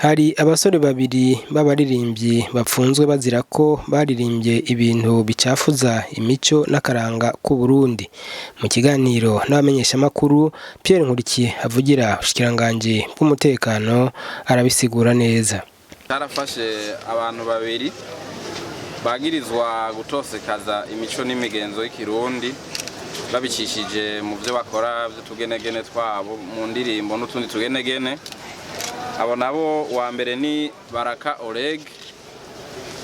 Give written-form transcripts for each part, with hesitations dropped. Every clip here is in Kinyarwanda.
Hari abasore babiri b'abaririmbyi bapfunzwe bazira ko baririmbye ibintu bicafuza imico n'akaranga k'u Burundi. Mu kiganiro n'abamenyeshamakuru, Pierre Nkurikiye avugira ubushikiranganji bw'umutekano arabisigura neza. Tarafashe abantu babiri bagirizwa gutosekaza imico n'imigenzo y'ikirundi babicishije mu byo bakora by'utugenegene twabo mu ndirimbo n'utundi tugenegene. Abo nabo wa mbere ni Baraka Oleg,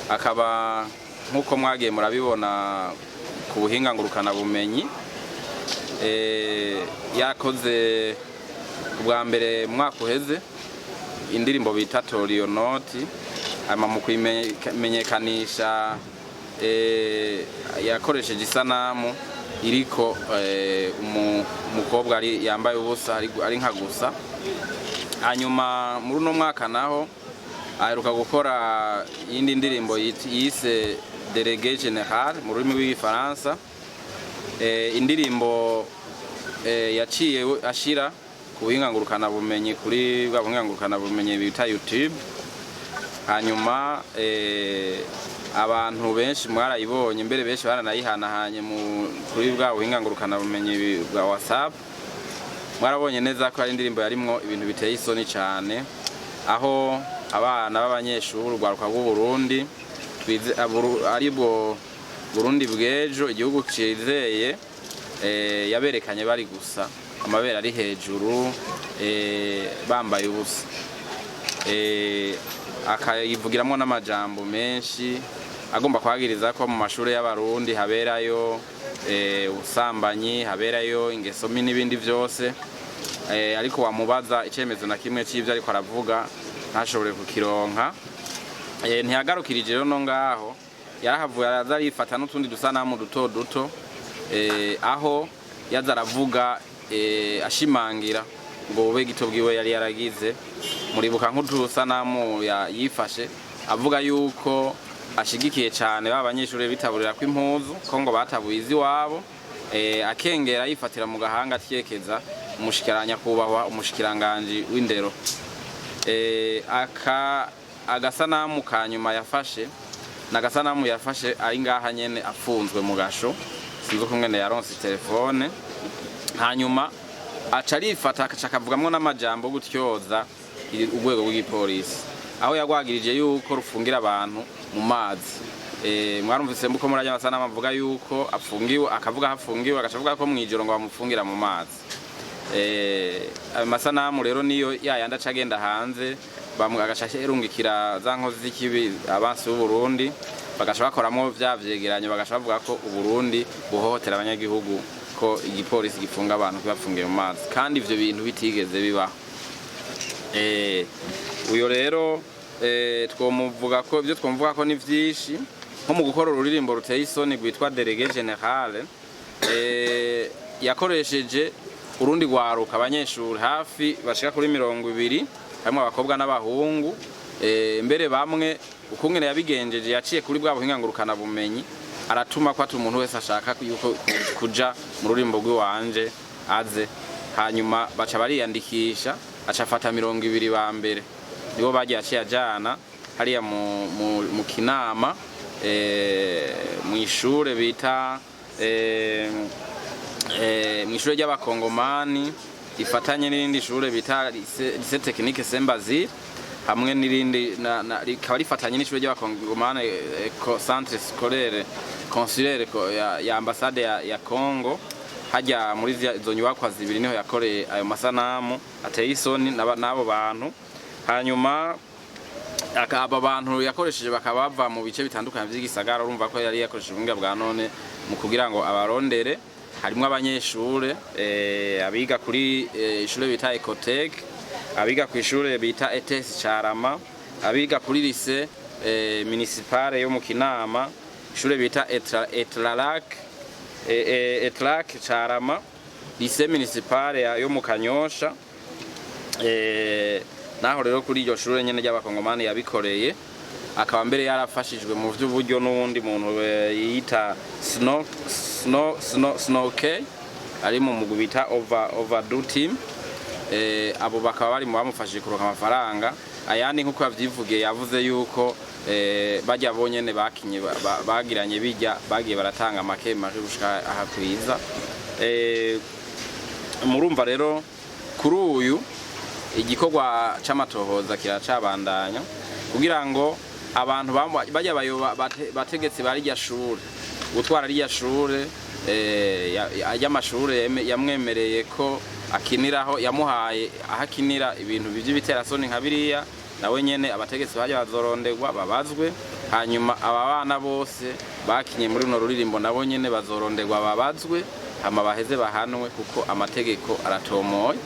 akaba nkuko mwagiye murabibona ku buhinga ngurukana bumenyi, yakoze bwa mbere mwaka uheze indirimbo bita Torionoti, ama mu kwimenyekanisha yakoresheje isanamu iriko umukobwa yambaye ubusa ari nka gusa. Hanyuma muri uno mwaka naho aheruka gukora iyindi ndirimbo yise Délégué Général mu rurimi rw'igifaransa, indirimbo yaciye ashira ku buhinga ngurukana bumenyi kuri bwa buhinga ngurukana bumenyi bita YouTube. Hanyuma abantu benshi mwarayibonye, mbere benshi baranayihanahanye kuri bwa buhinga ngurukana bumenyi bwa WhatsApp. Mwarabonye neza ko ari indirimbo yarimwo ibintu biteye isoni cyane, aho abana b'abanyeshuri urwaruka rw'u Burundi aribwo Burundi bw'ejo, igihugu cizeye, yaberekanye bari gusa amabere ari hejuru, bambaye ubusa, akayivugiramwo n'amajambo menshi agomba kwagiriza ko mu mashuri y'abarundi haberayo ubusambanyi, haberayo ingeso mbi n'ibindi byose, ariko wamubaza icemezo na kimwe c'ivyo ariko aravuga ntashobore kukironka. Ntiyagarukirije rero no ngaho, yarahavuye araza arifata n'utundi dusanamu duto duto, aho yaza aravuga ashimangira ngo bube gito bwiwe yari yaragize. Muribuka nk'udusanamu yifashe avuga yuko ashigikiye cyane b'abanyeshuri bitaburira ko impuzu ko ngo batabuye iziwabo, akengera yifatira mu gahanga atyekeza umushikiranya kubahwa umushikiranganje w'indero. Agasanamu kanyuma yafashe nagasanamu yafashe ari ngaha nyene afunzwe mu gasho, sinzi ko ngene yaronse telefone. Hanyuma aca arifata akavugamwo n'amajambo gutyoza urwego rw'igipolisi, aho yagwagirije yuko rufungira abantu mu mazi. Mwarumvise mbuko murajya basana bavuga yuko afungiwe, akavuga hafungiwe, agacavuga ko mwijoro ngo bamufungira mu mazi. Ayo masanamu rero niyo yayanda cagenda hanze, agashashe erungikira za nkozi z'ikibi abansi b'u Burundi, bagashaka bakoramwo vyegeranyo, bagashaka bavuga ko u Burundi buhohotera abanyagihugu, ko igipolisi gifunga abantu kibafungiye mu mazi, kandi ivyo bintu bitigeze bibaho. Uyo rero twomuvuga ko ibyo twumvuga ko ni vyinshi, nko mu gukora ururirimbo ruteye isoni rwitwa Délégué Général, yakoresheje urundi rwaruka abanyeshuri hafi bashika kuri 20, harimo abakobwa n'abahungu. Mbere bamwe ukungene yabigenjeje, yaciye kuri bwa buhinga ngurukana bumenyi aratuma ko ati umuntu wese ashaka yuko kuja mu rurimbo rw'iwanje aze. Hanyuma baca bariyandikisha, acafata 20 ba mbere nibo bagiye aciye ajana hariya mu Kinama, mu ishure bita mu ishure ry'abakongomani ifatanye n'irindi shure bita Lycée Technique Saint-Basile, hamwe n'irindi rikaba rifatanye n'ishure ry'abakongomani Centre Scolaire Consulaire ya ambassade ya Congo. Hajya muri izo nyubakwa zibiri niho yakoreye ayo masanamu ateye isoni n'abo bantu. Hanyuma aba bantu yakoresheje bakaba bava mu bice bitandukanye by'igisagara, urumva ko yari yakoresheje ubuhinga bwa none mu kugira ngo abarondere. Harimo abanyeshure abiga kuri ishure bita Ecotech, abiga ku ishure bita ETS Carama, abiga kuri lycée municipale yo mu Kinama, ishure bita Etlac Carama, lycée municipale yo mu Kanyosha. Naho rero kuri iryo shure nyene ry'abakongomani yabikoreye, akaba mbere yarafashijwe mu vy'uburyo n'uwundi muntu yita Snowkey ari mu mugwi bita Overdue Team. Abo bakaba bari mu bamufashije kuronka amafaranga ayandi nk'uko yavyivugiye yavuze yuko bajya bonyene bakinye bagiranye bijya bagiye baratanga make gushika ahakwiza. Murumva rero kuri uyu igikorwa c'amatohoza kiracabandanya kugira ngo abantu bajya bategetsi bari rya shure gutwara rya shure y'amashure yamwemereye ko akiniraho yamuhaye ahakinira ibintu by'ibiterasoni nka biriya nawe nyene abategetsi bajya bazorondegwa babazwe, hanyuma aba bana bose bakinye muri runo ruririmbo nabo nyene bazorondegwa babazwe hama baheze bahanwe kuko amategeko aratomoye.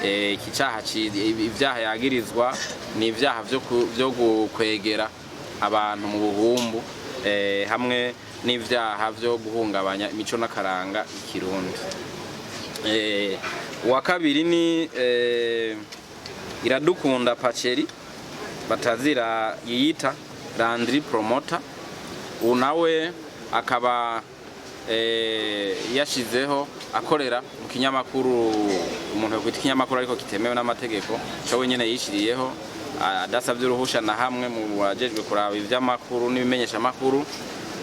Iki cyaha ibyaha yagirizwa ni ibyaha byo gukwegera abantu mu buhumbu hamwe n'ibyaha byo guhungabanya imico n'akaranga ikirundi. Uwa kabiri ni Iradukunda Paceri batazira yiyita Landry Promoter, ubu nawe akaba yashizeho akorera mu kinyamakuru umuntu yakwita ikinyamakuru ariko kitemewe n'amategeko cyo wenyene yishiriyeho adasabye uruhusha na hamwe mu wajejwe kuraba ivy'amakuru n'ibimenyesha makuru.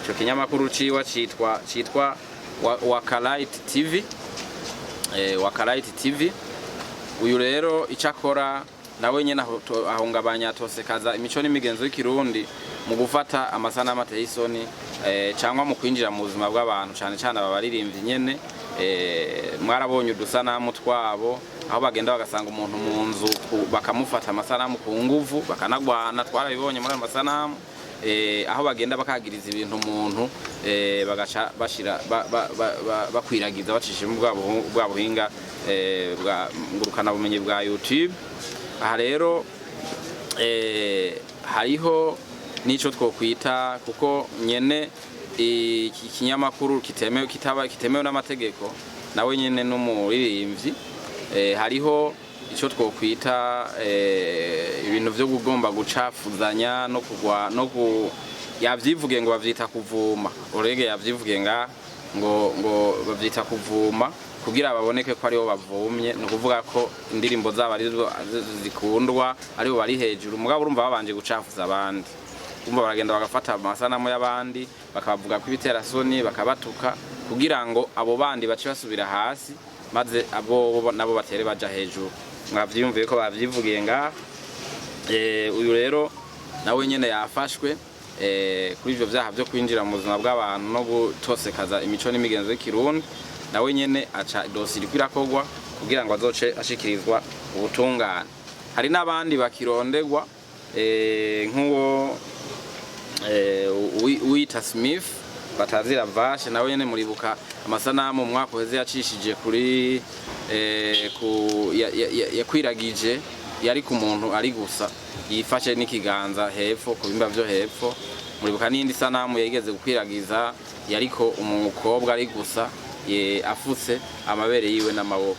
Ico kinyamakuru citwa Wakalight TV. Wakalight TV uyu rero icakora nawe nyene ahungabanya tosekaza imico n'imigenzo y'ikirundi mu gufata amasanamu ateye isoni cyangwa mu kwinjira mu buzima bw'abantu cyane cyane ababaririmbyi nyene. Mwarabonye udusanamu twabo aho bagenda bagasanga umuntu mu nzu bakamufata amasanamu ku nguvu bakanagwana, twarabibonye muri amasanamu aho bagenda bakagiriza ibintu umuntu bagaca bashira bakwiragiza bacishije mu bwa buhinga bwa ngurukana bumenyi bwa YouTube. Aha rero hariho nico twokwita kuko nyene iki kinyamakuru kitemewe n'amategeko nawe nyene n'umuririmbyi hariho ico twokwita ibintu byo kugomba gucafuzanya no kugwa no yavyivuge ngo bavyita kuvuma. Urege yavyivuge ngo bavyita kuvuma kugira baboneke ko aribo bavumye, no kuvuga ko indirimbo zabo arizo zikundwa aribo bari hejuru, mugabo urumva babanje gucafuza abandi. Umva baragenda bagafata amasanamu y'abandi bakavuga ko ibiterasoni bakabatuka kugira ngo abo bandi bace basubira hasi maze abo nabo batere baja hejuru. Mwavyumviye ko bavyivugiye uyu rero nawe nyene yafashwe kuri ivyo vyaha byo kwinjira mu buzima bw'abantu no gutosekaza imico n'imigenzo y'ikirundi. Nawe nyene aca dosiri kwirakogwa kugira ngo azoce ashikirizwa ubutungane. Hari n'abandi bakirondegwa nk'uwo Wita Smith batazira Vashe nawe nyene muribuka amasanamu mwaka uheze yacishije kuri yakwiragije yari ku muntu ari gusa yifashe n'ikiganza hepfo ku bimba byo hepfo. Muribuka n'indi sanamu yigeze gukwiragiza yariko umukobwa ari gusa afutse amabere yiwe n'amaboko.